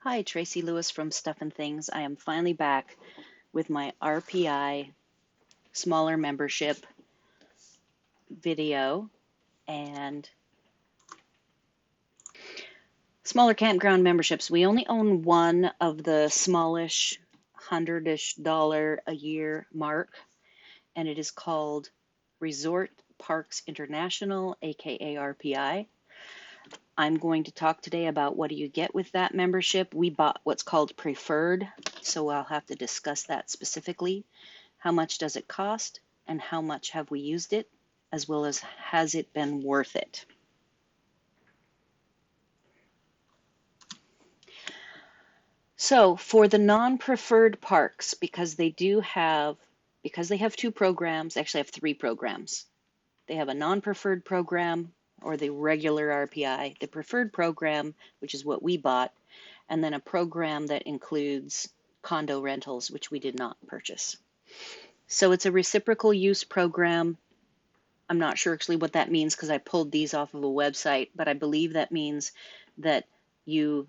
Hi, Tracy Lewis from Stuff and Things. I am finally back with my RPI smaller membership video and smaller campground memberships. We only own one of the smallish $100-ish a year mark, and it is called Resort Parks International, aka RPI. I'm going to talk today about what do you get with that membership. We bought what's called preferred, so I'll have to discuss that specifically. How much does it cost, and how much have we used it, as well as has it been worth it? So for the non-preferred parks, because they have two programs, actually have three programs. They have a non-preferred program or the regular RPI, the preferred program, which is what we bought, and then a program that includes condo rentals, which we did not purchase. So it's a reciprocal use program. I'm not sure actually what that means because I pulled these off of a website, but I believe that means that you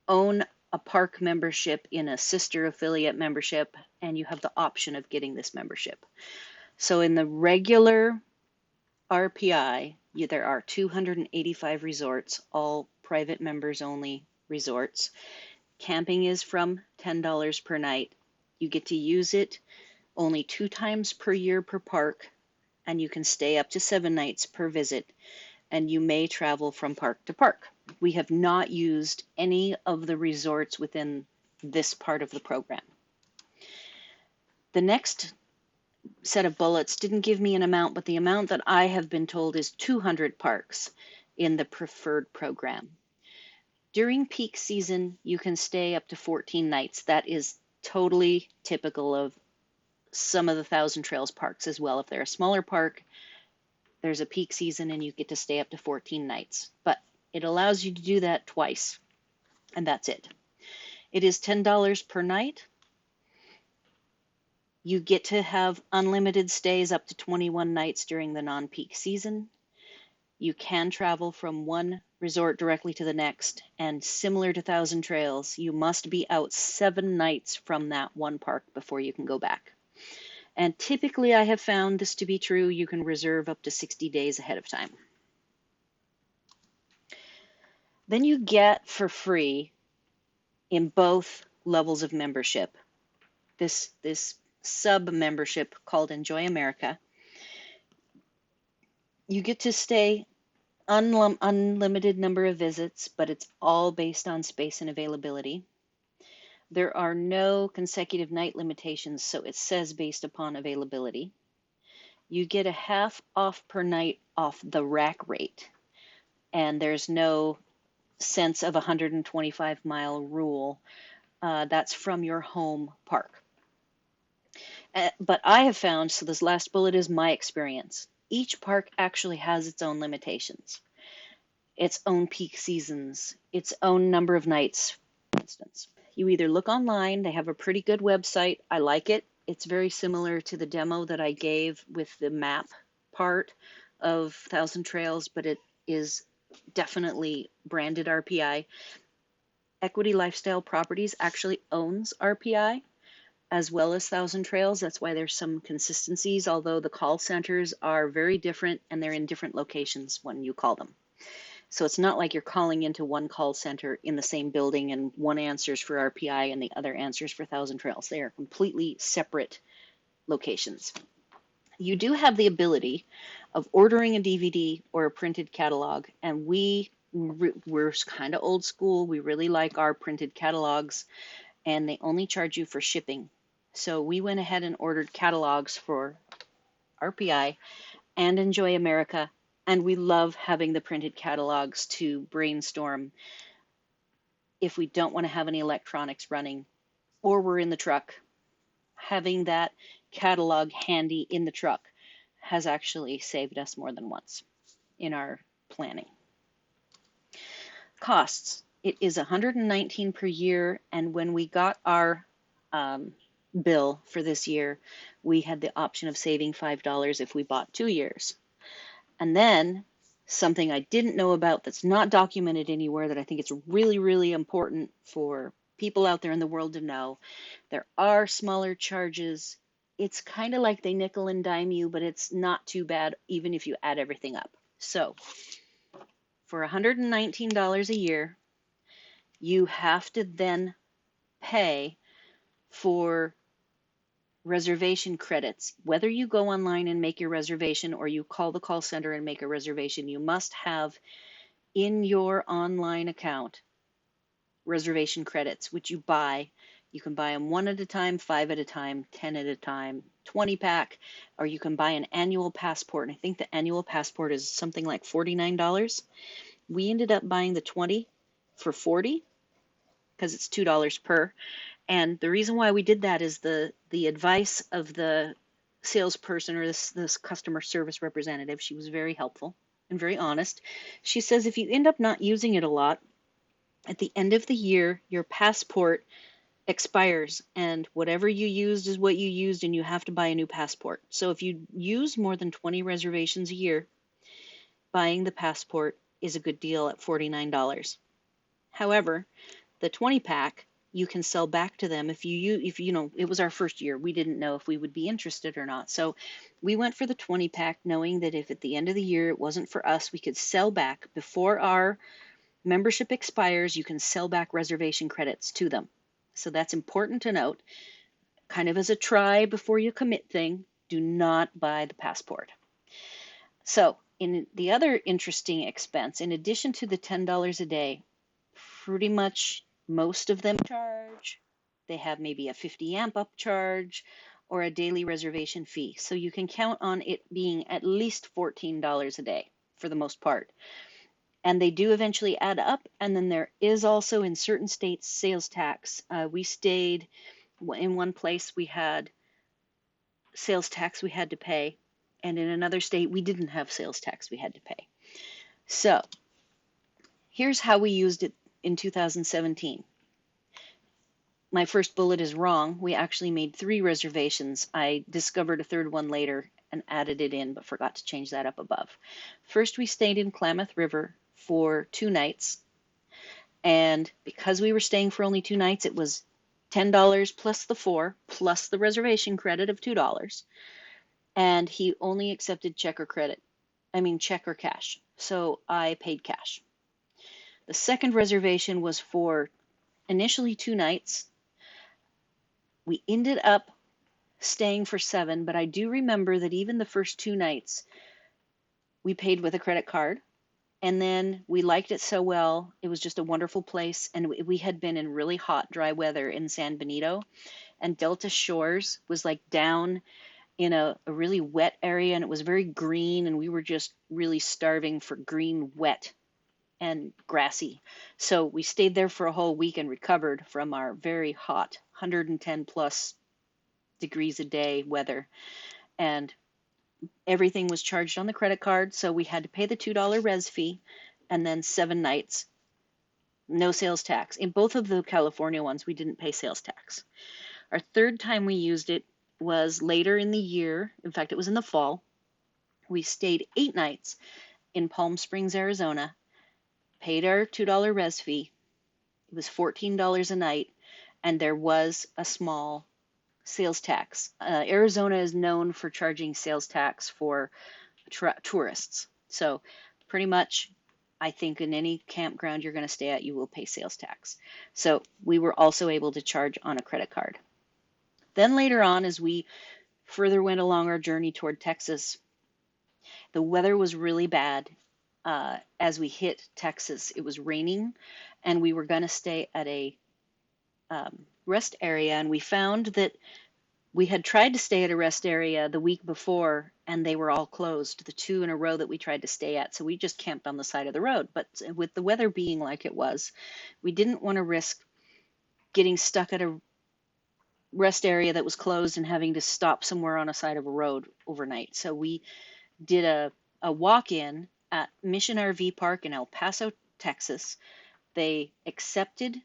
own a park membership in a sister affiliate membership, and you have the option of getting this membership. So in the regular RPI, there are 285 resorts, all private members only resorts. Camping is from $10 per night. You get to use it only 2 times per year per park, and you can stay up to 7 nights per visit, and you may travel from park to park. We have not used any of the resorts within this part of the program. The next set of bullets didn't give me an amount, but the amount that I have been told is 200 parks in the preferred program. During peak season, you can stay up to 14 nights. That is totally typical of some of the Thousand Trails parks as well. If they're a smaller park, there's a peak season and you get to stay up to 14 nights. But it allows you to do that twice, and that's it. It is $10 per night. You get to have unlimited stays up to 21 nights during the non-peak season. You can travel from one resort directly to the next, and similar to Thousand Trails, you must be out 7 nights from that one park before you can go back. And typically I have found this to be true. You can reserve up to 60 days ahead of time. Then you get for free in both levels of membership this sub membership called Enjoy America. You get to stay unlimited number of visits, but it's all based on space and availability. There are no consecutive night limitations, so it says based upon availability. You get a half off per night off the rack rate, and there's no sense of 125-mile rule. That's from your home park. But I have found, so this last bullet is my experience, each park actually has its own limitations, its own peak seasons, its own number of nights, for instance. You either look online, they have a pretty good website, I like it. It's very similar to the demo that I gave with the map part of Thousand Trails, but it is definitely branded RPI. Equity Lifestyle Properties actually owns RPI as well as Thousand Trails. That's why there's some consistencies, although the call centers are very different and they're in different locations when you call them. So it's not like you're calling into one call center in the same building and one answers for RPI and the other answers for Thousand Trails. They are completely separate locations. You do have the ability of ordering a DVD or a printed catalog, and we're kind of old school. We really like our printed catalogs, and they only charge you for shipping. So we went ahead and ordered catalogs for RPI and Enjoy America, and we love having the printed catalogs to brainstorm if we don't want to have any electronics running or we're in the truck. Having that catalog handy in the truck has actually saved us more than once in our planning. Costs. It is $119 per year, and when we got our bill for this year, we had the option of saving $5 if we bought 2 years. And then Something I didn't know about that's not documented anywhere that I think it's really, really important for people out there in the world to know. There are smaller charges. It's kind of like they nickel and dime you, but it's not too bad even if you add everything up. So for $119 a year, you have to then pay for reservation credits. Whether you go online and make your reservation or you call the call center and make a reservation, you must have in your online account reservation credits, which you buy. You can buy them one at a time, 5 at a time, 10 at a time, 20 pack, or you can buy an annual passport. And I think the annual passport is something like $49. We ended up buying the 20 for 40 because it's $2 per. And the reason why we did that is the advice of the salesperson or this customer service representative. She was very helpful and very honest. She says if you end up not using it a lot, at the end of the year, your passport expires and whatever you used is what you used and you have to buy a new passport. So if you use more than 20 reservations a year, buying the passport is a good deal at $49. However, the 20 pack you can sell back to them if you know, it was our first year. We didn't know if we would be interested or not. So we went for the 20 pack knowing that if at the end of the year it wasn't for us, we could sell back before our membership expires. You can sell back reservation credits to them. So that's important to note. Kind of as a try before you commit thing, do not buy the passport. So in the other interesting expense, in addition to the $10 a day, pretty much most of them charge. They have maybe a 50 amp up charge or a daily reservation fee. So you can count on it being at least $14 a day for the most part. And they do eventually add up. And then there is also in certain states sales tax. We stayed in one place, we had sales tax we had to pay. And in another state, we didn't have sales tax we had to pay. So here's how we used it in 2017. My first bullet is wrong. We actually made 3 reservations. I discovered a third one later and added it in, but forgot to change that up above. First, we stayed in Klamath River for 2 nights. And because we were staying for only 2 nights, it was $10 plus the 4, plus the reservation credit of $2. And he only accepted check or cash. So I paid cash. The second reservation was for initially 2 nights. We ended up staying for 7, but I do remember that even the first 2 nights we paid with a credit card. And then we liked it so well. It was just a wonderful place. And we had been in really hot, dry weather in San Benito. And Delta Shores was like down in a really wet area. And it was very green. And we were just really starving for green, wet, and grassy. So we stayed there for a whole week and recovered from our very hot 110 plus degrees a day weather. And everything was charged on the credit card, so we had to pay the $2 res fee and then 7 nights, no sales tax. In both of the California ones, we didn't pay sales tax. Our third time we used it was later in the year. In fact, it was in the fall. We stayed 8 nights in Palm Springs, Arizona, paid our $2 res fee. It was $14 a night, and there was a small sales tax. Arizona is known for charging sales tax for tourists. So pretty much, I think in any campground you're going to stay at, you will pay sales tax. So we were also able to charge on a credit card. Then later on, as we further went along our journey toward Texas, the weather was really bad. As we hit Texas, it was raining, and we were going to stay at a rest area, and we found that we had tried to stay at a rest area the week before, and they were all closed, the 2 in a row that we tried to stay at. So we just camped on the side of the road. But with the weather being like it was, we didn't want to risk getting stuck at a rest area that was closed and having to stop somewhere on a side of a road overnight. So we did a walk-in at Mission RV Park in El Paso, Texas. They accepted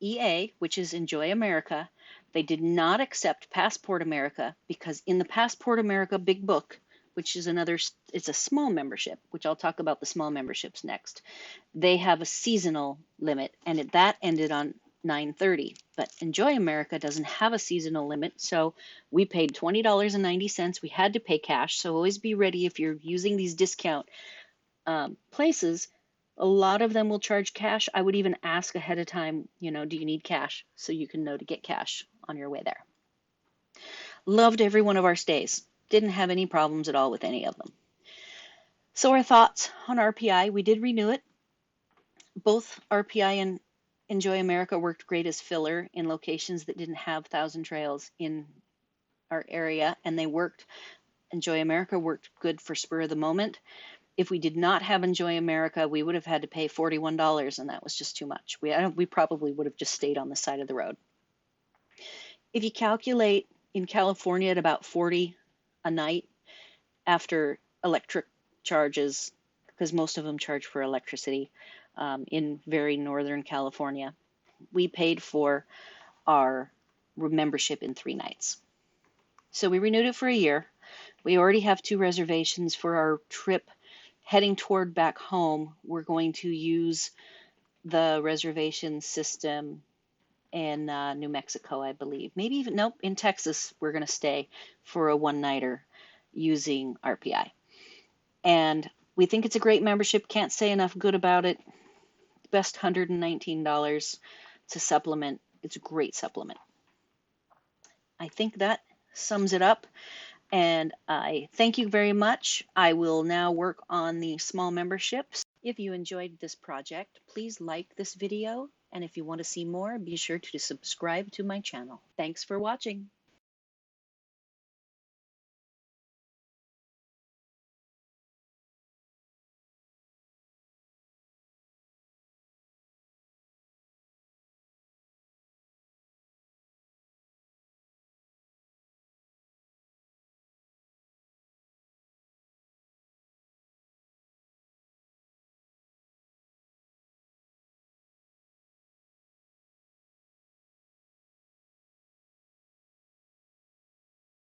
EA, which is Enjoy America. They did not accept Passport America because in the Passport America big book, which is it's a small membership, which I'll talk about the small memberships next. They have a seasonal limit, and that ended on 9/30. But Enjoy America doesn't have a seasonal limit, so we paid $20.90. We had to pay cash, so always be ready if you're using these discount places. A lot of them will charge cash. I would even ask ahead of time, do you need cash? So you can know to get cash on your way there. Loved every one of our stays. Didn't have any problems at all with any of them. So our thoughts on RPI, we did renew it. Both RPI and Enjoy America worked great as filler in locations that didn't have Thousand Trails in our area, and Enjoy America worked good for spur of the moment. If we did not have Enjoy America, we would have had to pay $41, and that was just too much. We probably would have just stayed on the side of the road. If you calculate in California at about $40 a night after electric charges, because most of them charge for electricity in very northern California, we paid for our membership in 3 nights. So we renewed it for a year. We already have 2 reservations for our trip heading toward back home. We're going to use the reservation system in New Mexico, I believe. Maybe even, nope, in Texas, we're going to stay for a one-nighter using RPI. And we think it's a great membership. Can't say enough good about it. Best $119 to supplement. It's a great supplement. I think that sums it up. And I thank you very much. I will now work on the small memberships. If you enjoyed this project, please like this video. And if you want to see more, be sure to subscribe to my channel. Thanks for watching.